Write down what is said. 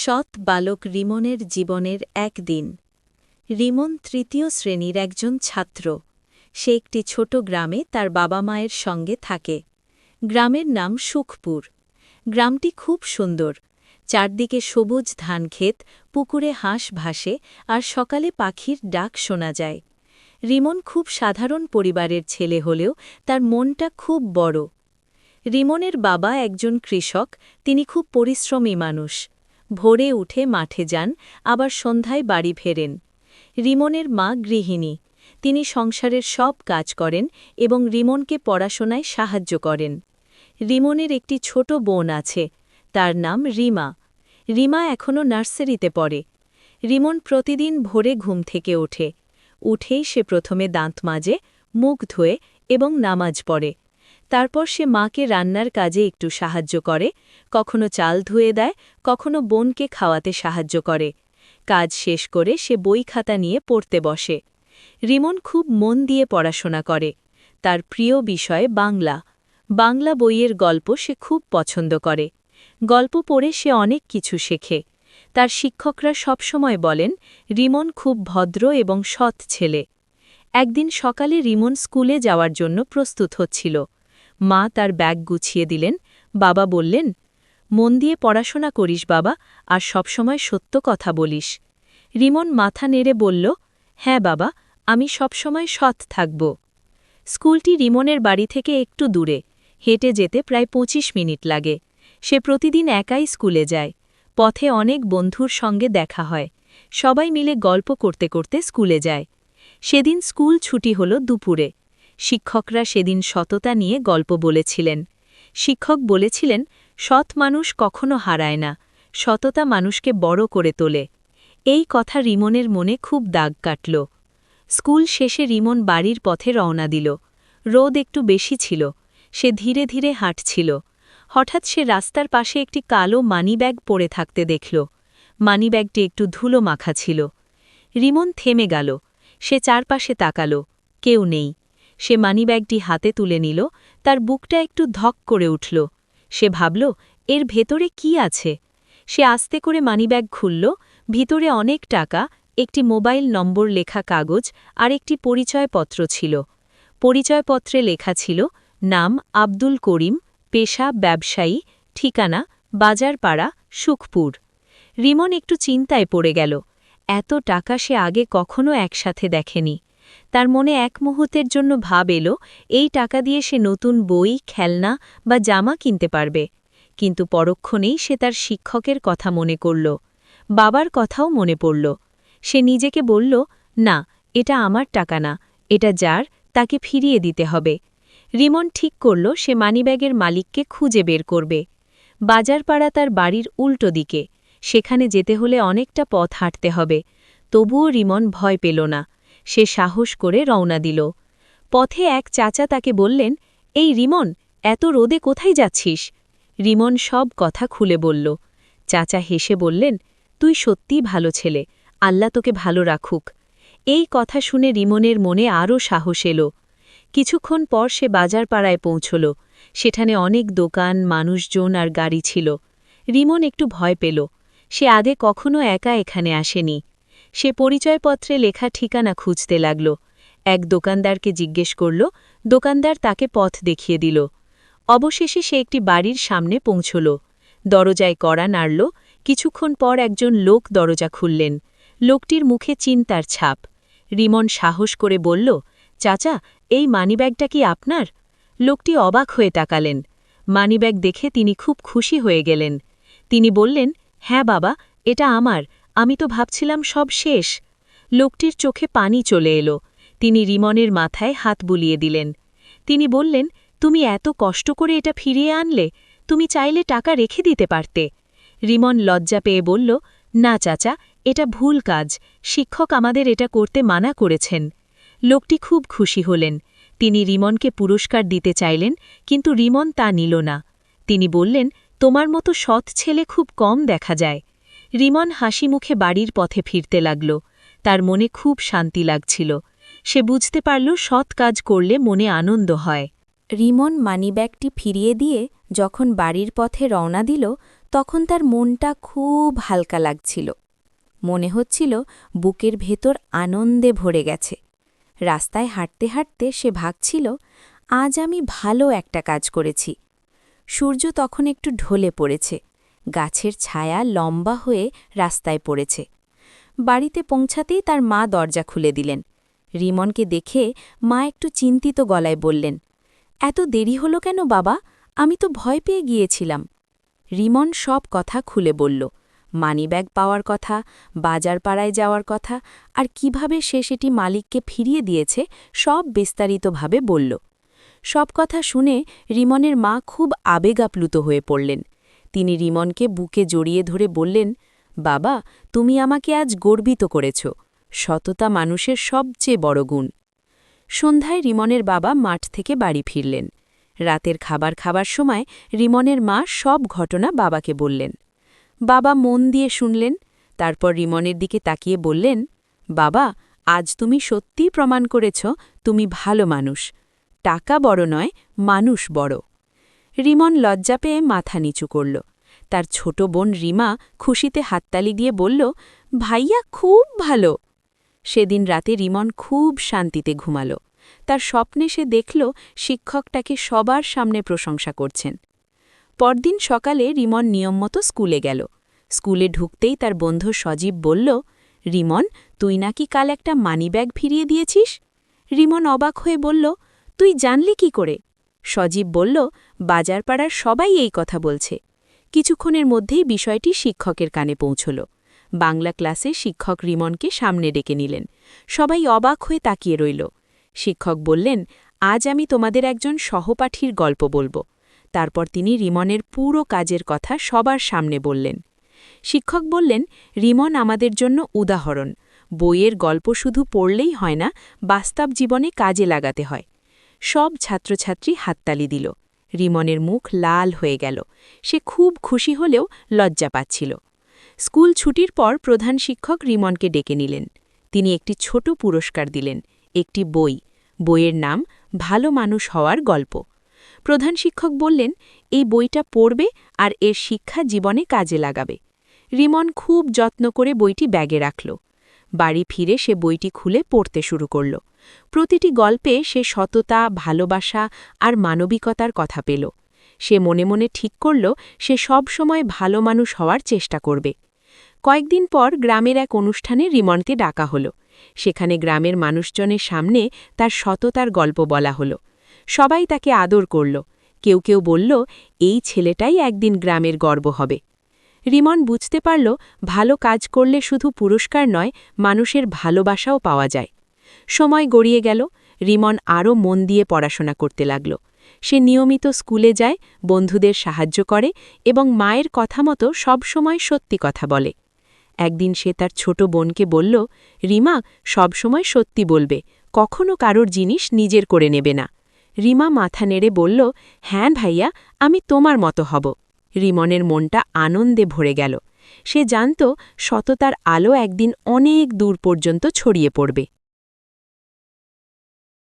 সৎ বালক রিমনের জীবনের একদিন। রিমন তৃতীয় শ্রেণীর একজন ছাত্র। সে একটি ছোট গ্রামে তার বাবা মায়ের সঙ্গে থাকে। গ্রামের নাম সুখপুর। গ্রামটি খুব সুন্দর। চারদিকে সবুজ ধানক্ষেত, পুকুরে হাঁস ভাসে আর সকালে পাখির ডাক শোনা যায়। রিমন খুব সাধারণ পরিবারের ছেলে হলেও তার মনটা খুব বড়। রিমনের বাবা একজন কৃষক, তিনি খুব পরিশ্রমী মানুষ। ভোরে উঠে মাঠে যান, আবার সন্ধ্যায় বাড়ি ফেরেন। রিমনের মা গৃহিণী, তিনি সংসারের সব কাজ করেন এবং রিমনকে পড়াশোনায় সাহায্য করেন। রিমনের একটি ছোট বোন আছে, তার নাম রিমা। রিমা এখনও নার্সারিতে পড়ে। রিমন প্রতিদিন ভোরে ঘুম থেকে ওঠে। উঠেই সে প্রথমে দাঁত মাজে, মুখ ধোয়ে এবং নামাজ পড়ে। তারপর সে মাকে রান্নার কাজে একটু সাহায্য করে, কখনো চাল ধুয়ে দেয়, কখনো বোনকে খাওয়াতে সাহায্য করে। কাজ শেষ করে সে বই খাতা নিয়ে পড়তে বসে। রিমন খুব মন দিয়ে পড়াশোনা করে। তার প্রিয় বিষয় বাংলা। বাংলা বইয়ের গল্প সে খুব পছন্দ করে। গল্প পড়ে সে অনেক কিছু শেখে। তার শিক্ষকরা সবসময় বলেন, রিমন খুব ভদ্র এবং সৎ ছেলে। একদিন সকালে রিমন স্কুলে যাওয়ার জন্য প্রস্তুত হচ্ছিল। মা তার ব্যাগ গুছিয়ে দিলেন। বাবা বললেন, মন দিয়ে পড়াশোনা করিস বাবা, আর সবসময় সত্য কথা বলিস। রিমন মাথা নেড়ে বলল, হ্যাঁ বাবা, আমি সবসময় সৎ থাকব। স্কুলটি রিমনের বাড়ি থেকে একটু দূরে। হেঁটে যেতে প্রায় ২৫ মিনিট লাগে। সে প্রতিদিন একাই স্কুলে যায়। পথে অনেক বন্ধুর সঙ্গে দেখা হয়। সবাই মিলে গল্প করতে করতে স্কুলে যায়। সেদিন স্কুল ছুটি হল দুপুরে। শিক্ষকরা সেদিন সততা নিয়ে গল্প বলেছিলেন। শিক্ষক বলেছিলেন, সৎ মানুষ কখনো হারায় না, সততা মানুষকে বড় করে তোলে। এই কথা রিমনের মনে খুব দাগ কাটল। স্কুল শেষে রিমন বাড়ির পথে রওনা দিল। রোদ একটু বেশি ছিল। সে ধীরে ধীরে হাঁটছিল। হঠাৎ সে রাস্তার পাশে একটি কালো মানিব্যাগ পড়ে থাকতে দেখল। মানিব্যাগটি একটু ধুলো মাখা ছিল। রিমন থেমে গেল। সে চারপাশে তাকাল। কেউ নেই। সে মানিব্যাগটি হাতে তুলে নিল। তার বুকটা একটু ধক করে উঠল। সে ভাবল, এর ভেতরে কি আছে। সে আস্তে করে মানিব্যাগ খুলল। ভিতরে অনেক টাকা, একটি মোবাইল নম্বর লেখা কাগজ আর একটি পরিচয়পত্র ছিল। পরিচয়পত্রে লেখা ছিল, নাম আব্দুল করিম, পেশা ব্যবসায়ী, ঠিকানা বাজারপাড়া, সুখপুর। রিমন একটু চিন্তায় পড়ে গেল। এত টাকা সে আগে কখনো একসাথে দেখেনি। তার মনে এক মুহূর্তের জন্য ভাব এলো, এই টাকা দিয়ে সে নতুন বই, খেলনা বা জামা কিনতে পারবে। কিন্তু পরক্ষণেই সে তার শিক্ষকের কথা মনে করল। বাবার কথাও মনে পড়ল। সে নিজেকে বলল, না, এটা আমার টাকা না, এটা যার, তাকে ফিরিয়ে দিতে হবে। রিমন ঠিক করল সে মানিব্যাগের মালিককে খুঁজে বের করবে। বাজারপাড়া তার বাড়ির উল্টো দিকে। সেখানে যেতে হলে অনেকটা পথ হাঁটতে হবে। তবুও রিমন ভয় পেল না। সে সাহস করে রওনা দিল। পথে এক চাচা তাকে বললেন, এই রিমন, এত রোদে কোথায় যাচ্ছিস? রিমন সব কথা খুলে বলল। চাচা হেসে বললেন, তুই সত্যিই ভালো ছেলে, আল্লাহ তোকে ভালো রাখুক। এই কথা শুনে রিমনের মনে আরও সাহস এলো। কিছুক্ষণ পর সে বাজারপাড়ায় পৌঁছল। সেখানে অনেক দোকান, মানুষজন আর গাড়ি ছিল। রিমন একটু ভয় পেল। সে আগে কখনো একা এখানে আসেনি। সে পরিচয়পত্রে লেখা ঠিকানা খুঁজতে লাগল। এক দোকানদারকে জিজ্ঞেস করল। দোকানদার তাকে পথ দেখিয়ে দিল। অবশেষে সে একটি বাড়ির সামনে পৌঁছল। দরজায় কড়া নাড়ল। কিছুক্ষণ পর একজন লোক দরজা খুললেন। লোকটির মুখে চিন্তার ছাপ। রিমন সাহস করে বলল, চাচা, এই মানিব্যাগটা কি আপনার? লোকটি অবাক হয়ে তাকালেন। মানিব্যাগ দেখে তিনি খুব খুশি হয়ে গেলেন। তিনি বললেন, হ্যাঁ বাবা, এটা আমার, আমি তো ভাবছিলাম সব শেষ। লোকটির চোখে পানি চলে এলো। তিনি রিমনের মাথায় হাত বুলিয়ে দিলেন। তিনি বললেন, তুমি এত কষ্ট করে এটা ফিরিয়ে আনলে, তুমি চাইলে টাকা রেখে দিতে পারতে। রিমন লজ্জা পেয়ে বলল, না চাচা, এটা ভুল কাজ, শিক্ষক আমাদের এটা করতে মানা করেছেন। লোকটি খুব খুশি হলেন। তিনি রিমনকে পুরস্কার দিতে চাইলেন, কিন্তু রিমন তা নিল না। তিনি বললেন, তোমার মতো সৎ ছেলে খুব কম দেখা যায়। রিমন হাসি মুখে বাড়ির পথে ফিরতে লাগল। তার মনে খুব শান্তি লাগছিল। সে বুঝতে পারল সৎ কাজ করলে মনে আনন্দ হয়। রিমন মানিব্যাগটি ফিরিয়ে দিয়ে যখন বাড়ির পথে রওনা দিল, তখন তার মনটা খুব হালকা লাগছিল। মনে হচ্ছিল বুকের ভেতর আনন্দে ভরে গেছে। রাস্তায় হাঁটতে হাঁটতে সে ভাবছিল, আজ আমি ভালো একটা কাজ করেছি। সূর্য তখন একটু ঢলে পড়েছে, গাছের ছায়া লম্বা হয়ে রাস্তায় পড়েছে। বাড়িতে পৌঁছাতেই তার মা দরজা খুলে দিলেন। রিমনকে দেখে মা একটু চিন্তিত গলায় বললেন, এত দেরি হলো কেন বাবা? আমি তো ভয় পেয়ে গিয়েছিলাম। রিমন সব কথা খুলে বলল, মানিব্যাগ পাওয়ার কথা, বাজার পাড়ায় যাওয়ার কথা, আর কিভাবে সে সেটি মালিককে ফিরিয়ে দিয়েছে সব বিস্তারিতভাবে বলল। সব কথা শুনে রিমনের মা খুব আবেগাপ্লুত হয়ে পড়লেন। তিনি রিমনকে বুকে জড়িয়ে ধরে বললেন, বাবা, তুমি আমাকে আজ গর্বিত করেছ। সততা মানুষের সবচেয়ে বড় গুণ। সন্ধ্যায় রিমনের বাবা মাঠ থেকে বাড়ি ফিরলেন। রাতের খাবার খাবার সময় রিমনের মা সব ঘটনা বাবাকে বললেন। বাবা মন দিয়ে শুনলেন, তারপর রিমনের দিকে তাকিয়ে বললেন, বাবা, আজ তুমি সত্যিই প্রমাণ করেছ তুমি ভালো মানুষ। টাকা বড় নয়, মানুষ বড়। রিমন লজ্জা পেয়ে মাথা নিচু করল। তার ছোট বোন রিমা খুশিতে হাততালি দিয়ে বলল, ভাইয়া খুব ভালো। সেদিন রাতে রিমন খুব শান্তিতে ঘুমাল। তার স্বপ্নে সে দেখল শিক্ষকটাকে সবার সামনে প্রশংসা করছেন। পরদিন সকালে রিমন নিয়মমতো স্কুলে গেল। স্কুলে ঢুকতেই তার বন্ধু সজীব বলল, রিমন, তুই নাকি কাল একটা মানিব্যাগ ফিরিয়ে দিয়েছিস? রিমন অবাক হয়ে বলল, তুই জানলি কি করে? সজীব বলল, বাজারপাড়ার সবাই এই কথা বলছে। কিছুক্ষণের মধ্যেই বিষয়টি শিক্ষকের কানে পৌঁছল। বাংলা ক্লাসে শিক্ষক রিমনকে সামনে ডেকে নিলেন। সবাই অবাক হয়ে তাকিয়ে রইল। শিক্ষক বললেন, আজ আমি তোমাদের একজন সহপাঠীর গল্প বলবো। তারপর তিনি রিমনের পুরো কাজের কথা সবার সামনে বললেন। শিক্ষক বললেন, রিমন আমাদের জন্য উদাহরণ। বইয়ের গল্প শুধু পড়লেই হয় না, বাস্তব জীবনে কাজে লাগাতে হয়। সব ছাত্রছাত্রী হাততালি দিল। রিমনের মুখ লাল হয়ে গেল। সে খুব খুশি হলেও লজ্জা পাচ্ছিল। স্কুল ছুটির পর প্রধান শিক্ষক রিমনকে ডেকে নিলেন। তিনি একটি ছোট পুরস্কার দিলেন, একটি বই। বইয়ের নাম ভালো মানুষ হওয়ার গল্প। প্রধান শিক্ষক বললেন, এই বইটা পড়বে আর এর শিক্ষা জীবনে কাজে লাগাবে। রিমন খুব যত্ন করে বইটি ব্যাগে রাখল। বাড়ি ফিরে সে বইটি খুলে পড়তে শুরু করল। প্রতিটি গল্পে সে সততা, ভালোবাসা আর মানবিকতার কথা পেল। সে মনে মনে ঠিক করল সে সব সময় ভালো মানুষ হওয়ার চেষ্টা করবে। কয়েকদিন পর গ্রামের এক অনুষ্ঠানে রিমনকে ডাকা হল। সেখানে গ্রামের মানুষজনের সামনে তার সততার গল্প বলা হল। সবাই তাকে আদর করল। কেউ কেউ বলল, এই ছেলেটাই একদিন গ্রামের গর্ব হবে। রিমন বুঝতে পারল, ভালো কাজ করলে শুধু পুরস্কার নয়, মানুষের ভালোবাসাও পাওয়া যায়। সময় গড়িয়ে গেল। রিমন আরও মন দিয়ে পড়াশোনা করতে লাগল। সে নিয়মিত স্কুলে যায়, বন্ধুদের সাহায্য করে এবং মায়ের কথা মতো সবসময় সত্যি কথা বলে। একদিন সে তার ছোট বোনকে বলল, রিমা, সবসময় সত্যি বলবে, কখনো কারোর জিনিস নিজের করে নেবে না। রিমা মাথা নেড়ে বলল, হ্যাঁ ভাইয়া, আমি তোমার মতো হব। রিমনের মনটা আনন্দে ভরে গেল। সে জানত সততার আলো একদিন অনেক দূর পর্যন্ত ছড়িয়ে পড়বে।